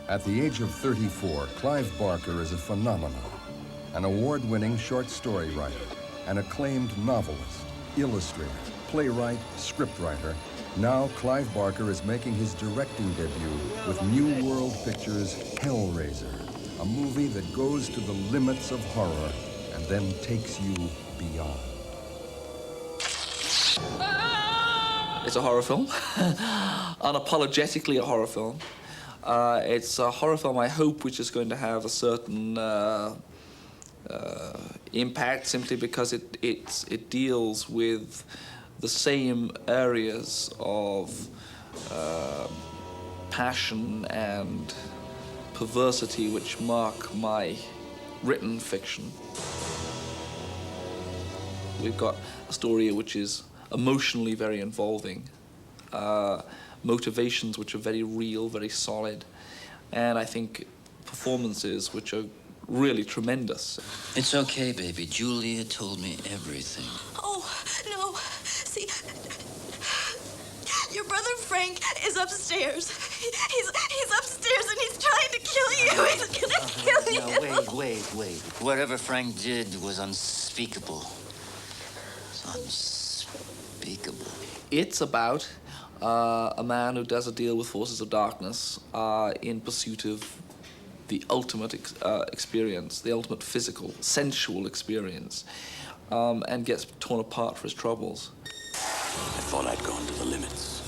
At the age of 34, Clive Barker is a phenomenon. An award-winning short story writer, an acclaimed novelist, illustrator, playwright, scriptwriter. Now Clive Barker is making his directing debut with New World Pictures' Hellraiser, a movie that goes to the limits of horror and then takes you beyond. It's a horror film, unapologetically a horror film. It's a horror film, I hope, which is going to have a certain impact simply because it deals with the same areas of passion and perversity which mark my written fiction. We've got a story which is emotionally very involving, motivations which are very real, very solid, and I think performances which are really tremendous. It's okay, baby. Julia told me everything. Oh, no. See, your brother Frank is upstairs. He's upstairs and he's trying to kill you. He's gonna kill you. No, wait. Whatever Frank did was unspeakable. It's unspeakable. It's about a man who does a deal with forces of darkness in pursuit of the ultimate experience, the ultimate physical, sensual experience, and gets torn apart for his troubles. I thought I'd gone to the limits.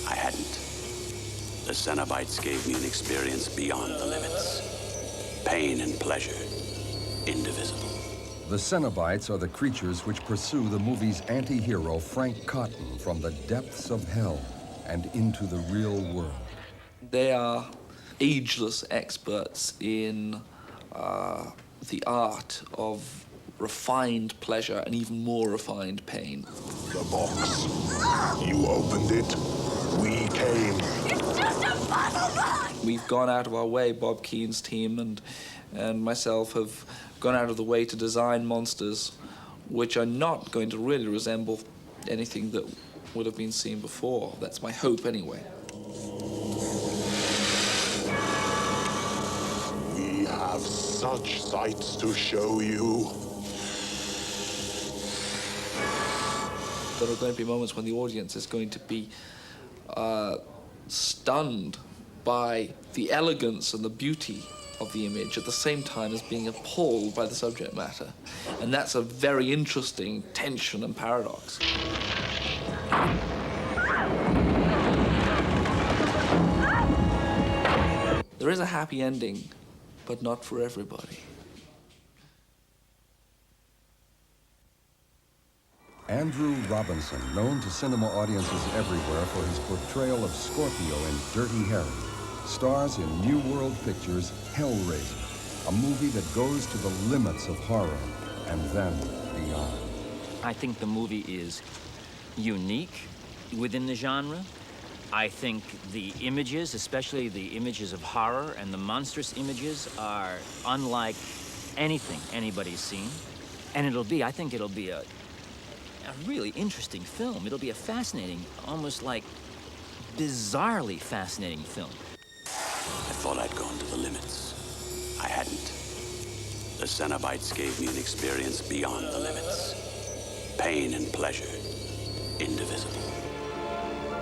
I hadn't. The Cenobites gave me an experience beyond the limits. Pain and pleasure, indivisible. The Cenobites are the creatures which pursue the movie's anti-hero Frank Cotton from the depths of hell and into the real world. They are ageless experts in the art of refined pleasure and even more refined pain. The box. You opened it. We came. It's just a puzzle box! We've gone out of our way, Bob Keene's team and myself have gone out of the way to design monsters which are not going to really resemble anything that would have been seen before. That's my hope, anyway. We have such sights to show you. There are going to be moments when the audience is going to be stunned by the elegance and the beauty of the image at the same time as being appalled by the subject matter. And that's a very interesting tension and paradox. There is a happy ending, but not for everybody. Andrew Robinson, known to cinema audiences everywhere for his portrayal of Scorpio in Dirty Harry, stars in New World Pictures' Hellraiser, a movie that goes to the limits of horror and then beyond. I think the movie is unique within the genre. I think the images, especially the images of horror and the monstrous images, are unlike anything anybody's seen. And I think it'll be a really interesting film. It'll be a fascinating, almost like bizarrely fascinating film. I thought I'd gone to the limits. I hadn't. The Cenobites gave me an experience beyond the limits. Pain and pleasure, indivisible.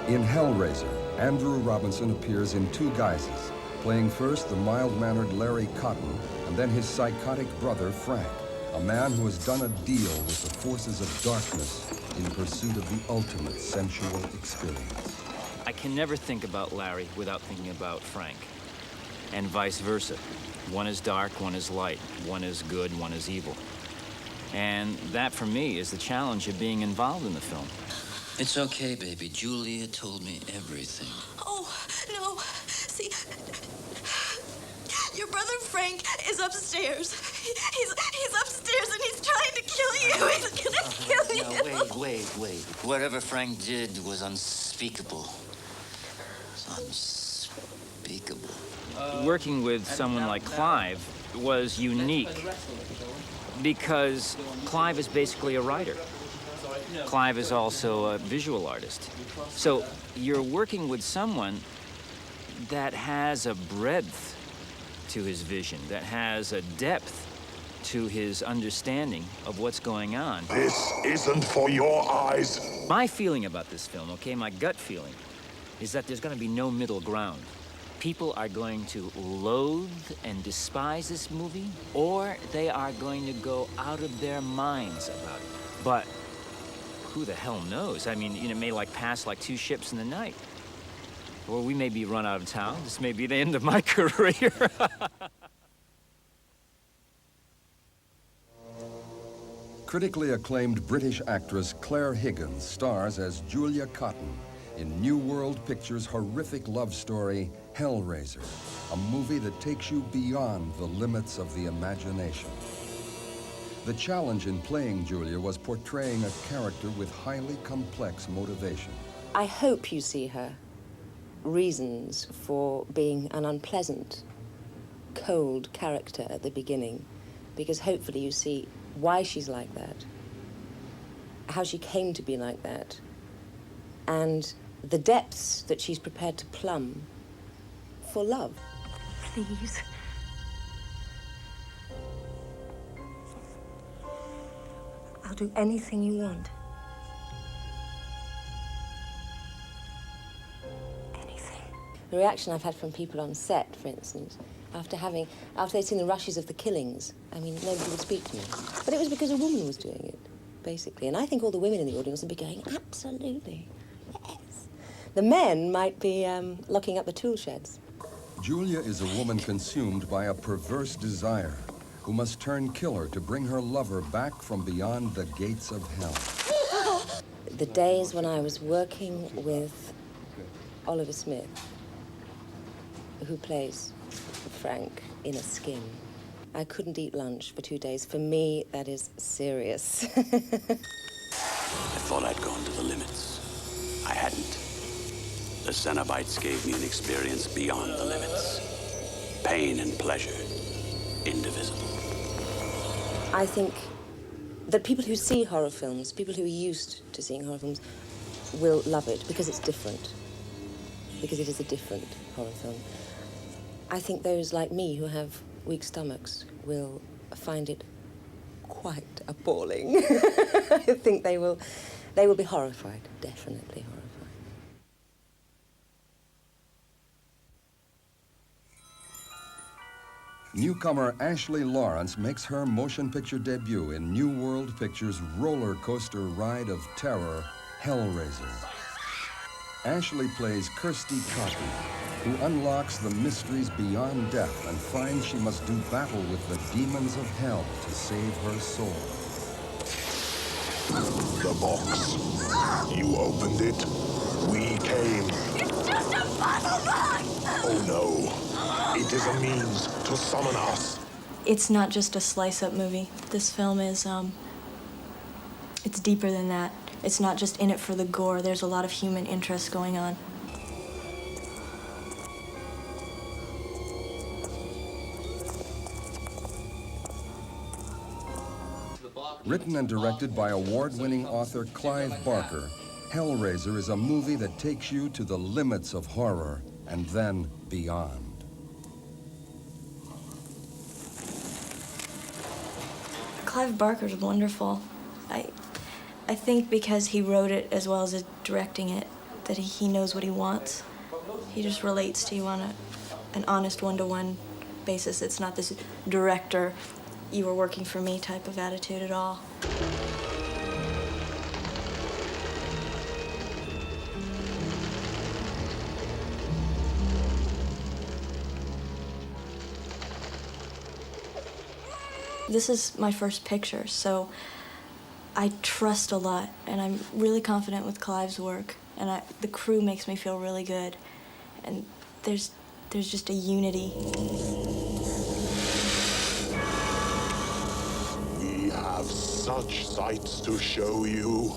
In Hellraiser, Andrew Robinson appears in two guises, playing first the mild-mannered Larry Cotton and then his psychotic brother Frank, a man who has done a deal with the forces of darkness in pursuit of the ultimate sensual experience. I can never think about Larry without thinking about Frank, and vice versa. One is dark, one is light. One is good, one is evil. And that, for me, is the challenge of being involved in the film. It's okay, baby. Julia told me everything. Oh, no. See, your brother Frank is upstairs. He's upstairs and he's trying to kill you. He's gonna kill you. No, wait. Whatever Frank did was unspeakable. It's unspeakable. Working with someone like Clive was unique because Clive is basically a writer. Clive is also a visual artist. So you're working with someone that has a breadth to his vision, that has a depth to his understanding of what's going on. This isn't for your eyes. My feeling about this film, okay, my gut feeling, is that there's going to be no middle ground. People are going to loathe and despise this movie, or they are going to go out of their minds about it. But who the hell knows? I mean, it may like pass like two ships in the night. Or we may be run out of town. This may be the end of my career. Critically acclaimed British actress Claire Higgins stars as Julia Cotton in New World Pictures' horrific love story, Hellraiser, a movie that takes you beyond the limits of the imagination. The challenge in playing Julia was portraying a character with highly complex motivation. I hope you see her reasons for being an unpleasant, cold character at the beginning, because hopefully you see why she's like that, how she came to be like that, and the depths that she's prepared to plumb for love. Please. I'll do anything you want. Anything. The reaction I've had from people on set, for instance, after they'd seen the rushes of the killings, I mean, nobody would speak to me. But it was because a woman was doing it, basically. And I think all the women in the audience would be going, absolutely, yes. The men might be locking up the tool sheds. Julia is a woman consumed by a perverse desire who must turn killer to bring her lover back from beyond the gates of hell. The days when I was working with Oliver Smith, who plays Frank in A Skin, I couldn't eat lunch for 2 days. For me, that is serious. I thought I'd gone to the limits. I hadn't. The Cenobites gave me an experience beyond the limits. Pain and pleasure, indivisible. I think that people who see horror films, people who are used to seeing horror films, will love it because it's different. Because it is a different horror film. I think those like me who have weak stomachs will find it quite appalling. I think they will be horrified, definitely horrified. Newcomer Ashley Lawrence makes her motion picture debut in New World Pictures' roller coaster ride of terror, Hellraiser. Ashley plays Kirsty Cotton, who unlocks the mysteries beyond death and finds she must do battle with the demons of hell to save her soul. The box. You opened it. We came. It's just a puzzle box! Oh no. It is a means to summon us. It's not just a slice-up movie. This film is, it's deeper than that. It's not just in it for the gore. There's a lot of human interest going on. Written and directed by award-winning author Clive Barker, Hellraiser is a movie that takes you to the limits of horror and then beyond. Clive Barker's wonderful. I think because he wrote it as well as directing it, that he knows what he wants. He just relates to you on an honest one-to-one basis. It's not this director, you were working for me type of attitude at all. This is my first picture, so I trust a lot, and I'm really confident with Clive's work, and the crew makes me feel really good, and there's just a unity. We have such sights to show you.